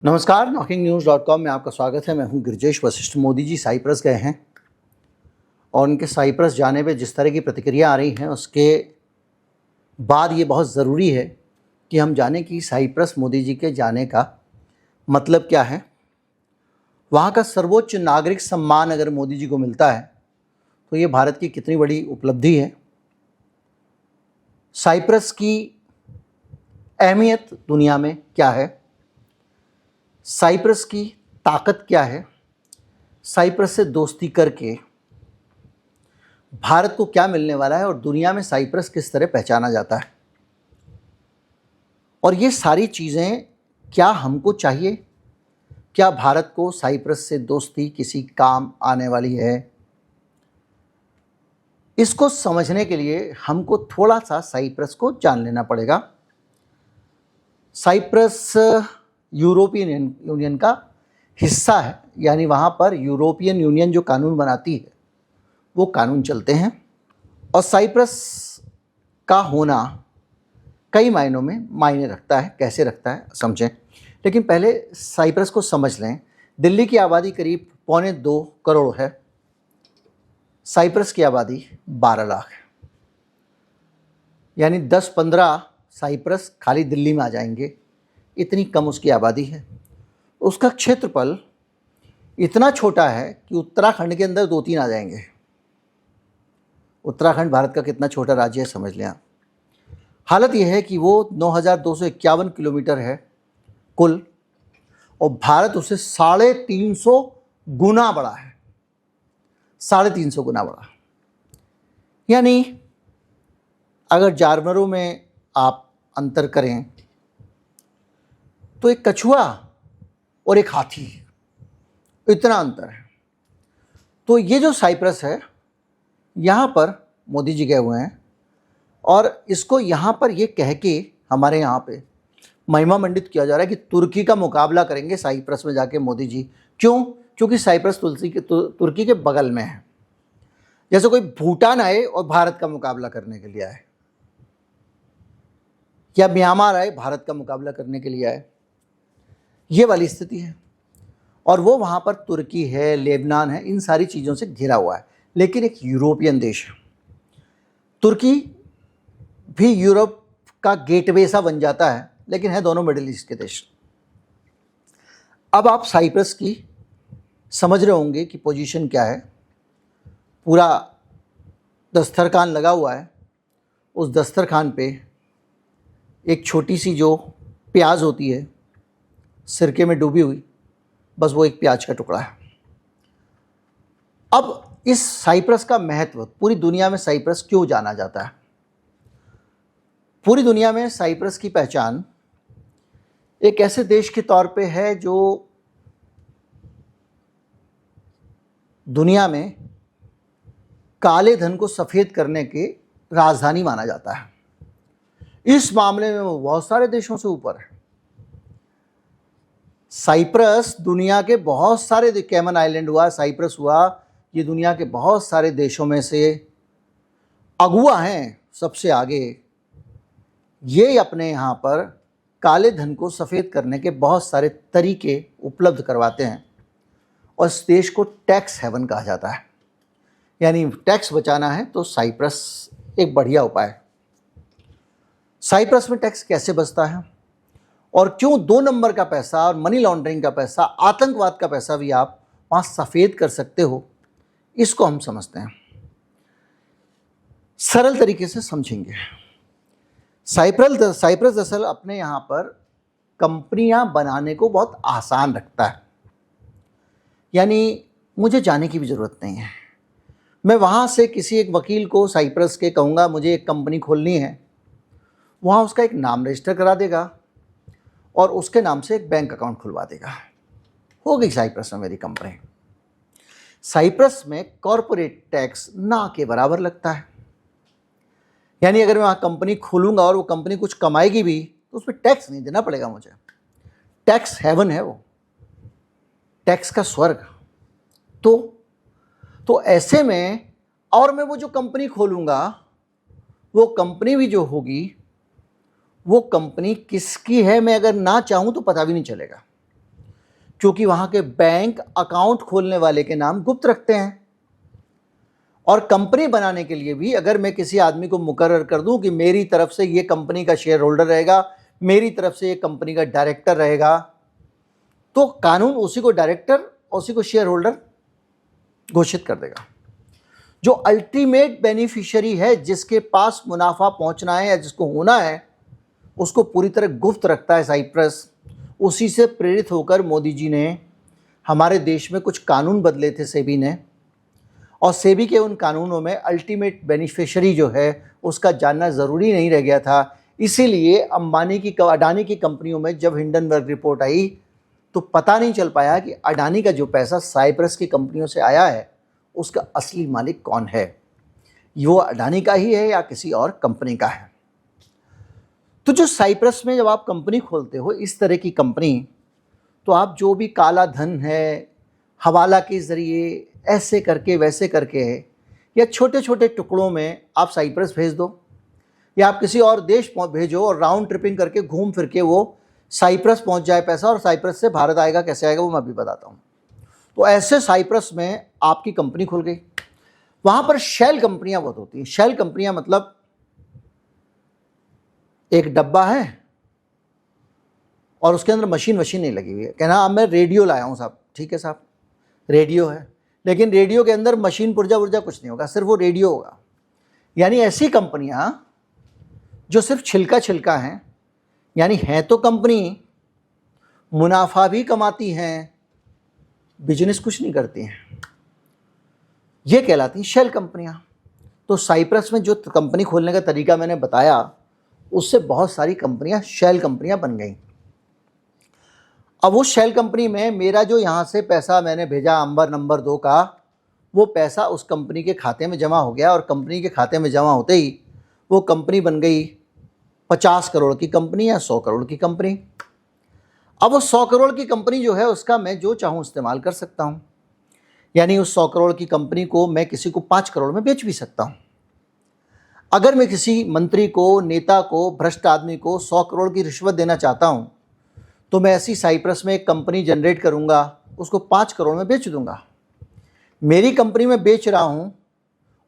नमस्कार, knocking-news.com में आपका स्वागत है। मैं हूं गिरिजेश वशिष्ठ। मोदी जी साइप्रस गए हैं और उनके साइप्रस जाने पे जिस तरह की प्रतिक्रिया आ रही हैं, उसके बाद ये बहुत ज़रूरी है कि हम जानें कि साइप्रस मोदी जी के जाने का मतलब क्या है। वहाँ का सर्वोच्च नागरिक सम्मान अगर मोदी जी को मिलता है तो ये भारत की कितनी बड़ी उपलब्धि है। साइप्रस की अहमियत दुनिया में क्या है, साइप्रस की ताकत क्या है, साइप्रस से दोस्ती करके भारत को क्या मिलने वाला है और दुनिया में साइप्रस किस तरह पहचाना जाता है, और ये सारी चीज़ें क्या हमको चाहिए, क्या भारत को साइप्रस से दोस्ती किसी काम आने वाली है। इसको समझने के लिए हमको थोड़ा सा साइप्रस को जान लेना पड़ेगा। साइप्रस यूरोपियन यूनियन का हिस्सा है, यानी वहाँ पर यूरोपियन यूनियन जो कानून बनाती है वो कानून चलते हैं। और साइप्रस का होना कई मायनों में मायने रखता है। कैसे रखता है समझें, लेकिन पहले साइप्रस को समझ लें। दिल्ली की आबादी करीब 2.25 करोड़ है, साइप्रस की आबादी 12 लाख है, यानी 10-15 साइप्रस खाली दिल्ली में आ जाएंगे, इतनी कम उसकी आबादी है। उसका क्षेत्रफल इतना छोटा है कि उत्तराखंड के अंदर 2-3 आ जाएंगे। उत्तराखंड भारत का कितना छोटा राज्य है समझ लें आप। हालत यह है कि वो 9,251 किलोमीटर है कुल, और भारत उससे 350 गुना बड़ा है। 350 गुना बड़ा, यानी अगर जानवरों में आप अंतर करें तो एक कछुआ और एक हाथी, इतना अंतर है। तो ये जो साइप्रस है, यहाँ पर मोदी जी गए हुए हैं और इसको यहाँ पर ये कह के हमारे यहाँ पे महिमा मंडित किया जा रहा है कि तुर्की का मुकाबला करेंगे साइप्रस में जाके मोदी जी। क्यों? क्योंकि साइप्रस तुर्की के बगल में है। जैसे कोई भूटान आए और भारत का मुकाबला करने के लिए आए, या म्यांमार आए भारत का मुकाबला करने के लिए आए, ये वाली स्थिति है। और वो वहाँ पर तुर्की है, लेबनान है, इन सारी चीज़ों से घिरा हुआ है, लेकिन एक यूरोपियन देश है। तुर्की भी यूरोप का गेटवे सा बन जाता है, लेकिन है दोनों मिडिल ईस्ट के देश। अब आप साइप्रस की समझ रहे होंगे कि पोजीशन क्या है। पूरा दस्तरखान लगा हुआ है, उस दस्तरखान पे एक छोटी सी जो प्याज होती है सिरके में डूबी हुई, बस वो एक प्याज का टुकड़ा है। अब इस साइप्रस का महत्व, पूरी दुनिया में साइप्रस क्यों जाना जाता है? पूरी दुनिया में साइप्रस की पहचान एक ऐसे देश के तौर पे है जो दुनिया में काले धन को सफ़ेद करने के राजधानी माना जाता है। इस मामले में वो बहुत सारे देशों से ऊपर है। साइप्रस दुनिया के बहुत सारे, कैमन आइलैंड हुआ, साइप्रस हुआ, ये दुनिया के बहुत सारे देशों में से अगुआ हैं, सबसे आगे। ये अपने यहाँ पर काले धन को सफ़ेद करने के बहुत सारे तरीके उपलब्ध करवाते हैं, और इस देश को टैक्स हेवन कहा जाता है। यानी टैक्स बचाना है तो साइप्रस एक बढ़िया उपाय है। साइप्रस में टैक्स कैसे बचता है और क्यों 2 नंबर का पैसा और मनी लॉन्ड्रिंग का पैसा, आतंकवाद का पैसा भी आप वहाँ सफ़ेद कर सकते हो, इसको हम समझते हैं। सरल तरीके से समझेंगे। साइप्रस दरअसल अपने यहाँ पर कंपनियाँ बनाने को बहुत आसान रखता है, यानी मुझे जाने की भी ज़रूरत नहीं है। मैं वहाँ से किसी एक वकील को साइप्रस के कहूँगा मुझे एक कंपनी खोलनी है, वहाँ उसका एक नाम रजिस्टर करा देगा और उसके नाम से एक बैंक अकाउंट खुलवा देगा, हो गई साइप्रस में मेरी कंपनी। साइप्रस में कॉरपोरेट टैक्स ना के बराबर लगता है, यानी अगर मैं वहाँ कंपनी खोलूँगा और वो कंपनी कुछ कमाएगी भी तो उस पर टैक्स नहीं देना पड़ेगा मुझे। टैक्स हेवन है वो, टैक्स का स्वर्ग। तो ऐसे में, और मैं वो जो कंपनी खोलूँगा वो कंपनी भी जो होगी, वो कंपनी किसकी है मैं अगर ना चाहूँ तो पता भी नहीं चलेगा। क्योंकि वहाँ के बैंक अकाउंट खोलने वाले के नाम गुप्त रखते हैं। और कंपनी बनाने के लिए भी अगर मैं किसी आदमी को मुकर्रर कर दूं कि मेरी तरफ से ये कंपनी का शेयर होल्डर रहेगा, मेरी तरफ से ये कंपनी का डायरेक्टर रहेगा, तो कानून उसी को डायरेक्टर, उसी को शेयर होल्डर घोषित कर देगा। जो अल्टीमेट बेनिफिशियरी है, जिसके पास मुनाफा पहुंचना है या जिसको होना है, उसको पूरी तरह गुप्त रखता है साइप्रस। उसी से प्रेरित होकर मोदी जी ने हमारे देश में कुछ कानून बदले थे सेबी ने, और सेबी के उन कानूनों में अल्टीमेट बेनिफिशियरी जो है उसका जानना ज़रूरी नहीं रह गया था। इसीलिए अडानी की कंपनियों में जब हिंडनबर्ग रिपोर्ट आई तो पता नहीं चल पाया कि अडानी का जो पैसा साइप्रस की कंपनियों से आया है उसका असली मालिक कौन है, वो अडानी का ही है या किसी और कंपनी का है। तो जो साइप्रस में जब आप कंपनी खोलते हो इस तरह की कंपनी, तो आप जो भी काला धन है, हवाला के ज़रिए, ऐसे करके वैसे करके, या छोटे छोटे टुकड़ों में आप साइप्रस भेज दो, या आप किसी और देश भेजो और राउंड ट्रिपिंग करके घूम फिर के वो साइप्रस पहुंच जाए पैसा, और साइप्रस से भारत आएगा। कैसे आएगा वो मैं अभी बताता हूँ। तो ऐसे साइप्रस में आपकी कंपनी खुल गई। वहाँ पर शेल कंपनियाँ बहुत होती हैं। शेल कंपनियाँ मतलब एक डब्बा है और उसके अंदर मशीन नहीं लगी हुई है। कहना अब मैं रेडियो लाया हूँ साहब, ठीक है साहब, रेडियो है, लेकिन रेडियो के अंदर मशीन पुर्जा कुछ नहीं होगा, सिर्फ वो रेडियो होगा। यानी ऐसी कंपनियां जो सिर्फ छिलका हैं, यानी हैं तो कंपनी, मुनाफा भी कमाती हैं, बिजनेस कुछ नहीं करती हैं, ये कहलाती हैं शेल कंपनियां। तो साइप्रस में जो कंपनी खोलने का तरीका मैंने बताया, उससे बहुत सारी कंपनियां शेल कंपनियां बन गई। अब उस शेल कंपनी में मेरा जो यहाँ से पैसा मैंने भेजा अंबर नंबर 2 का, वो पैसा उस कंपनी के खाते में जमा हो गया, और कंपनी के खाते में जमा होते ही वो कंपनी बन गई 50 करोड़ की कंपनी या 100 करोड़ की कंपनी। अब वो 100 करोड़ की कंपनी जो है उसका मैं जो चाहूँ इस्तेमाल कर सकता हूँ। यानी उस 100 करोड़ की कंपनी को मैं किसी को 5 करोड़ में बेच भी सकता हूँ। अगर मैं किसी मंत्री को, नेता को, भ्रष्ट आदमी को 100 करोड़ की रिश्वत देना चाहता हूँ, तो मैं ऐसी साइप्रस में एक कंपनी जनरेट करूंगा, उसको 5 करोड़ में बेच दूंगा। मेरी कंपनी में बेच रहा हूं,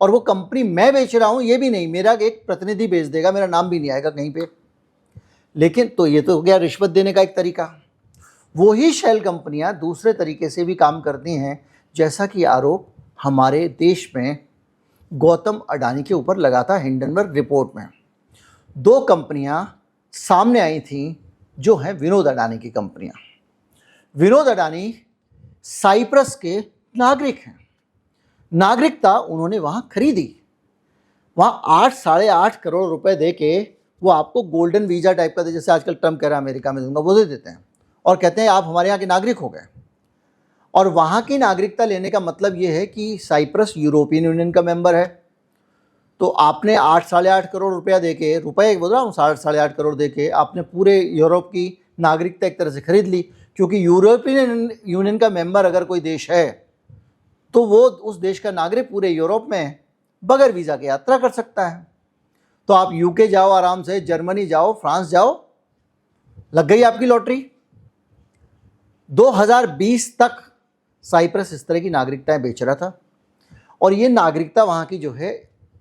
और वो कंपनी मैं बेच रहा हूं ये भी नहीं, मेरा एक प्रतिनिधि बेच देगा, मेरा नाम भी नहीं आएगा कहीं पे। लेकिन तो ये तो हो गया रिश्वत देने का एक तरीका। वही शेल कंपनियां दूसरे तरीके से भी काम करती हैं, जैसा कि आरोप हमारे देश में गौतम अडानी के ऊपर लगा था हिंडनबर्ग रिपोर्ट में। 2 कंपनियां सामने आई थीं जो हैं विनोद अडानी की कंपनियां। विनोद अडानी साइप्रस के नागरिक हैं। नागरिकता उन्होंने वहां खरीदी। वहां 8-8.5 करोड़ रुपए दे के वो आपको गोल्डन वीजा टाइप का, जैसे आजकल ट्रम्प कह रहा है अमेरिका में दूंगा, वो दे देते हैं और कहते हैं आप हमारे यहाँ के नागरिक हो गए। और वहां की नागरिकता लेने का मतलब ये है कि साइप्रस यूरोपियन यूनियन का मेंबर है। तो आपने 8-8.5 करोड़ रुपया दे के, रुपये बोल रहा हूँ, 8.5 करोड़ दे के आपने पूरे यूरोप की नागरिकता एक तरह से खरीद ली। क्योंकि यूरोपियन यूनियन का मेंबर अगर कोई देश है तो वो उस देश का नागरिक पूरे यूरोप में बगैर वीज़ा के यात्रा कर सकता है। तो आप यूके जाओ आराम से, जर्मनी जाओ, फ्रांस जाओ, लग गई आपकी लॉटरी। 2020 तक साइप्रस इस तरह की नागरिकताएं बेच रहा था, और ये नागरिकता वहाँ की जो है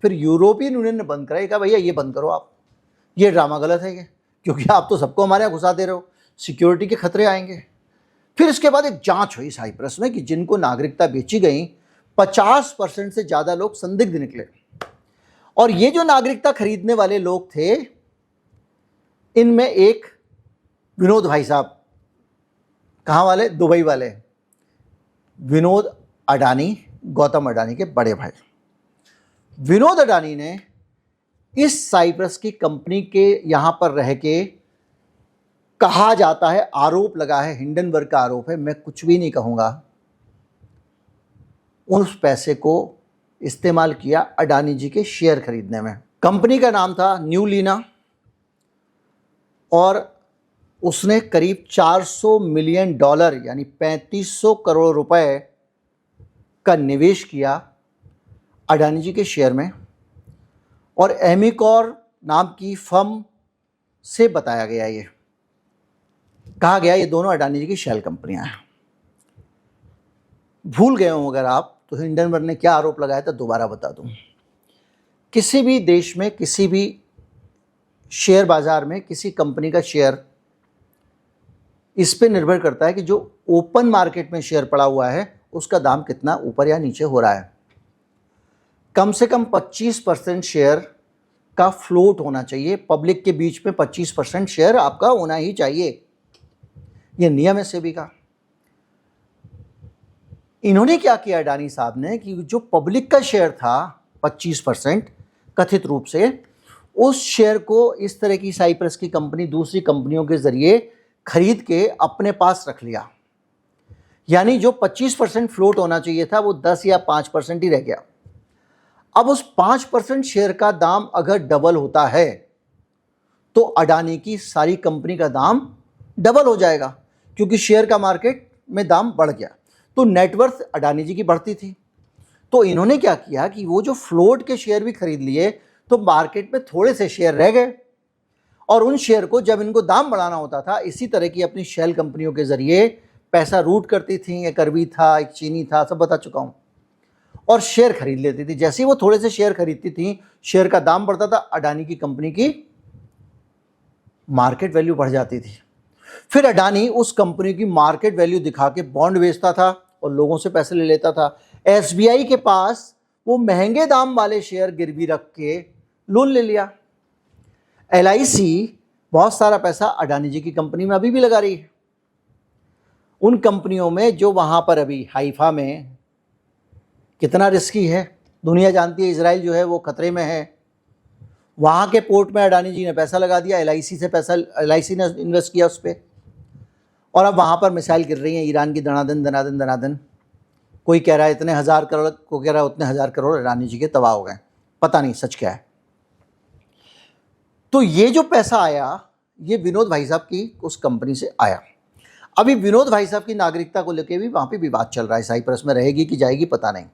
फिर यूरोपियन यूनियन ने बंद कराई। कहा भैया ये बंद करो आप, ये ड्रामा गलत है ये, क्योंकि आप तो सबको हमारे यहाँ घुसा दे रहे हो, सिक्योरिटी के खतरे आएंगे। फिर इसके बाद एक जांच हुई साइप्रस में कि जिनको नागरिकता बेची गई 50% से ज़्यादा लोग संदिग्ध निकले। और ये जो नागरिकता खरीदने वाले लोग थे, इनमें एक विनोद भाई साहब, कहाँ वाले, दुबई वाले, विनोद अडानी, गौतम अडानी के बड़े भाई। विनोद अडानी ने इस साइप्रस की कंपनी के यहाँ पर रह के, कहा जाता है, आरोप लगा है, हिंडनबर्ग का आरोप है, मैं कुछ भी नहीं कहूँगा, उस पैसे को इस्तेमाल किया अडानी जी के शेयर खरीदने में। कंपनी का नाम था न्यू लीना, और उसने करीब $400 मिलियन यानी 3500 करोड़ रुपए का निवेश किया अडानी जी के शेयर में। और एमिकॉर नाम की फर्म से बताया गया, ये कहा गया ये दोनों अडानी जी की शेल कंपनियां हैं। भूल गए हो अगर आप, तो हिंडनबर्ग ने क्या आरोप लगाया था दोबारा बता दूं। किसी भी देश में, किसी भी शेयर बाजार में किसी कंपनी का शेयर इस पे निर्भर करता है कि जो ओपन मार्केट में शेयर पड़ा हुआ है उसका दाम कितना ऊपर या नीचे हो रहा है। कम से कम 25% शेयर का फ्लोट होना चाहिए, पब्लिक के बीच में 25% शेयर आपका होना ही चाहिए, यह नियम है सेबी का। इन्होंने क्या किया अडानी साहब ने कि जो पब्लिक का शेयर था 25% कथित रूप से, उस शेयर को इस तरह की साइप्रस की कंपनी दूसरी कंपनियों के जरिए खरीद के अपने पास रख लिया। यानी जो 25% फ्लोट होना चाहिए था वो 10 या 5% ही रह गया। अब उस 5% शेयर का दाम अगर डबल होता है तो अडानी की सारी कंपनी का दाम डबल हो जाएगा, क्योंकि शेयर का मार्केट में दाम बढ़ गया। तो नेटवर्थ अडानी जी की बढ़ती थी। तो इन्होंने क्या किया कि वो जो फ्लोट के शेयर भी खरीद लिए, तो मार्केट में थोड़े से शेयर रह गए, और उन शेयर को जब इनको दाम बढ़ाना होता था, इसी तरह की अपनी शेल कंपनियों के जरिए पैसा रूट करती थी। एक अरबी था, एक चीनी था, सब बता चुका हूं, और शेयर खरीद लेती थी। जैसे ही वो थोड़े से शेयर खरीदती थी, शेयर का दाम बढ़ता था, अडानी की कंपनी की मार्केट वैल्यू बढ़ जाती थी। फिर अडानी उस कंपनी की मार्केट वैल्यू दिखा के बॉन्ड बेचता था और लोगों से पैसे ले लेता था। एसबीआई के पास वो महंगे दाम वाले शेयर गिरवी रख के लोन ले लिया। एलआईसी बहुत सारा पैसा अडानी जी की कंपनी में अभी भी लगा रही है। उन कंपनियों में जो वहां पर अभी हाइफा में कितना रिस्की है दुनिया जानती है। इजराइल जो है वो खतरे में है, वहां के पोर्ट में अडानी जी ने पैसा लगा दिया, एलआईसी से पैसा, एलआईसी ने इन्वेस्ट किया उस पर, और अब वहां पर मिसाइल गिर रही हैं ईरान की दनादन दनादन दनादन। कोई कह रहा है इतने हज़ार करोड़, को कह रहा है उतने हज़ार करोड़ अडानी जी के तबाह हो गए, पता नहीं सच क्या है। तो ये जो पैसा आया, ये विनोद भाई साहब की उस कंपनी से आया। अभी विनोद भाई साहब की नागरिकता को लेकर भी वहां पे विवाद चल रहा है, साइप्रस में रहेगी कि जाएगी पता नहीं।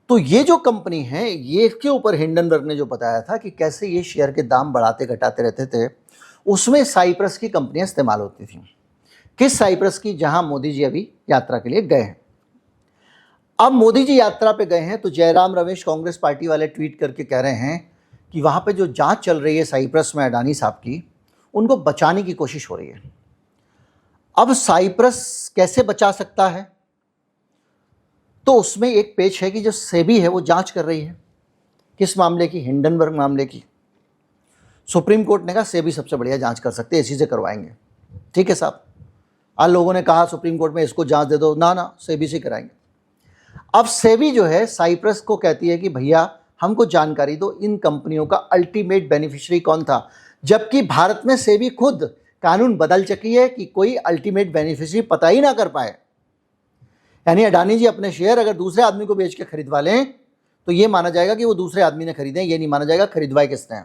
तो ये जो कंपनी है, ये इसके ऊपर हिंडनबर्ग ने जो बताया था कि कैसे ये शेयर के दाम बढ़ाते घटाते रहते थे, उसमें साइप्रस की कंपनियां इस्तेमाल होती थी। किस साइप्रस की? जहां मोदी जी अभी यात्रा के लिए गए हैं। अब मोदी जी यात्रा पे गए हैं तो जयराम रमेश कांग्रेस पार्टी वाले ट्वीट करके कह रहे हैं कि वहां पे जो जांच चल रही है साइप्रस में अडानी साहब की, उनको बचाने की कोशिश हो रही है। अब साइप्रस कैसे बचा सकता है? तो उसमें एक पेच है कि जो सेबी है वो जांच कर रही है। किस मामले की? हिंडनबर्ग मामले की। सुप्रीम कोर्ट ने कहा सेबी सबसे बढ़िया जांच कर सकते हैं, इसी से करवाएंगे। ठीक है साहब। आज लोगों ने कहा सुप्रीम कोर्ट में इसको जांच दे दो, ना ना सेबी से कराएंगे। अब सेबी जो है साइप्रस को कहती है कि भैया हमको जानकारी दो, इन कंपनियों का अल्टीमेट बेनिफिशियरी कौन था। जबकि भारत में सेबी खुद कानून बदल चुकी है कि कोई अल्टीमेट बेनिफिशियरी पता ही ना कर पाए। यानी अडानी जी अपने शेयर अगर दूसरे आदमी को बेच के खरीदवा लें तो ये माना जाएगा कि वो दूसरे आदमी ने खरीदे, ये नहीं माना जाएगा खरीदवाए किसने।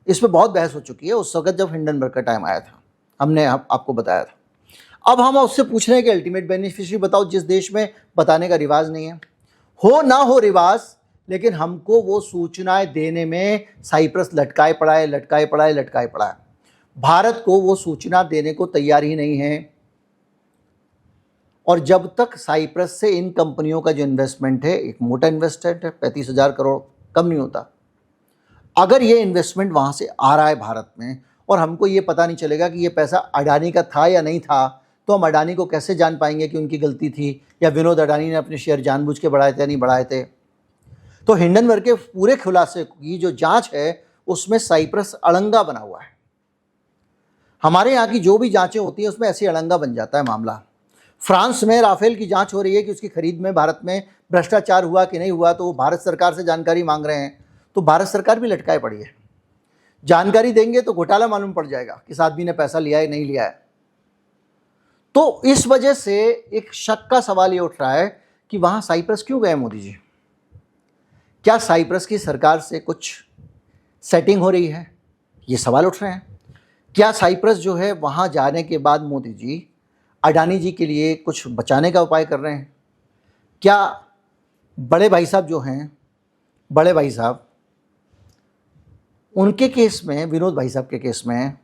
इस पर बहुत बहस हो चुकी है उस वक्त जब हिंडनबर्ग का टाइम आया था, हमने आपको बताया था। अब हम उससे पूछ रहे हैं कि अल्टीमेट बेनिफिशियरी बताओ, जिस देश में बताने का रिवाज नहीं है। हो ना हो रिवाज, लेकिन हमको वो सूचनाएं देने में साइप्रस लटकाए पड़ा है, लटकाए पड़ा है, लटकाए पड़ा है। भारत को वो सूचना देने को तैयार ही नहीं है। और जब तक साइप्रस से इन कंपनियों का जो इन्वेस्टमेंट है, एक मोटा इन्वेस्टमेंट है, 35,000 करोड़, कम नहीं होता। अगर ये इन्वेस्टमेंट वहाँ से आ रहा है भारत में और हमको ये पता नहीं चलेगा कि ये पैसा अडानी का था या नहीं था, तो हम अडानी को कैसे जान पाएंगे कि उनकी गलती थी या विनोद अडानी ने अपने शेयर जानबूझ के बढ़ाए थे या नहीं बढ़ाए थे। तो हिंडनबर्ग के पूरे खुलासे की जो जांच है उसमें साइप्रस अड़ंगा बना हुआ है। हमारे यहाँ की जो भी जांचें होती हैं उसमें ऐसी अड़ंगा बन जाता है मामला। फ्रांस में राफेल की जांच हो रही है कि उसकी खरीद में भारत में भ्रष्टाचार हुआ कि नहीं हुआ, तो वो भारत सरकार से जानकारी मांग रहे हैं, तो भारत सरकार भी लटकाए पड़ी है। जानकारी देंगे तो घोटाला मालूम पड़ जाएगा किस आदमी ने पैसा लिया है नहीं लिया है। तो इस वजह से एक शक का सवाल ये उठ रहा है कि वहां साइप्रस क्यों गए मोदी जी? क्या साइप्रस की सरकार से कुछ सेटिंग हो रही है? ये सवाल उठ रहे हैं। क्या साइप्रस जो है वहां जाने के बाद मोदी जी अडानी जी के लिए कुछ बचाने का उपाय कर रहे हैं? क्या बड़े भाई साहब जो हैं, बड़े भाई साहब, उनके केस में, विनोद भाई साहब के केस में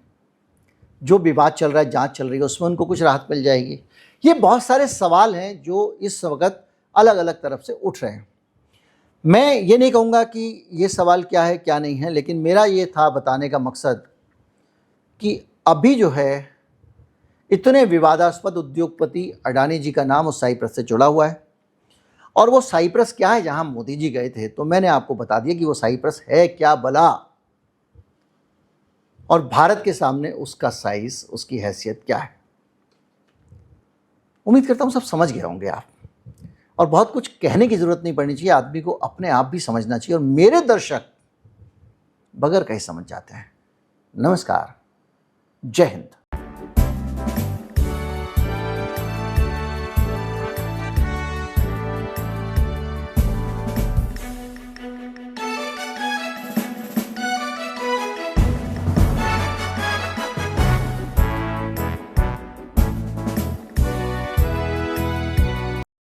जो विवाद चल रहा है, जांच चल रही है, उसमें उनको कुछ राहत मिल जाएगी। ये बहुत सारे सवाल हैं जो इस वक्त अलग अलग तरफ से उठ रहे हैं। मैं ये नहीं कहूँगा कि ये सवाल क्या है क्या नहीं है, लेकिन मेरा ये था बताने का मकसद कि अभी जो है इतने विवादास्पद उद्योगपति अडानी जी का नाम उस साइप्रस से जुड़ा हुआ है, और वो साइप्रस क्या है जहां मोदी जी गए थे, तो मैंने आपको बता दिया कि वो साइप्रस है क्या भला, और भारत के सामने उसका साइज, उसकी हैसियत क्या है। उम्मीद करता हूं सब समझ गए होंगे आप, और बहुत कुछ कहने की जरूरत नहीं पड़नी चाहिए, आदमी को अपने आप भी समझना चाहिए, और मेरे दर्शक बगैर कहीं समझ जाते हैं। नमस्कार, जय हिंद।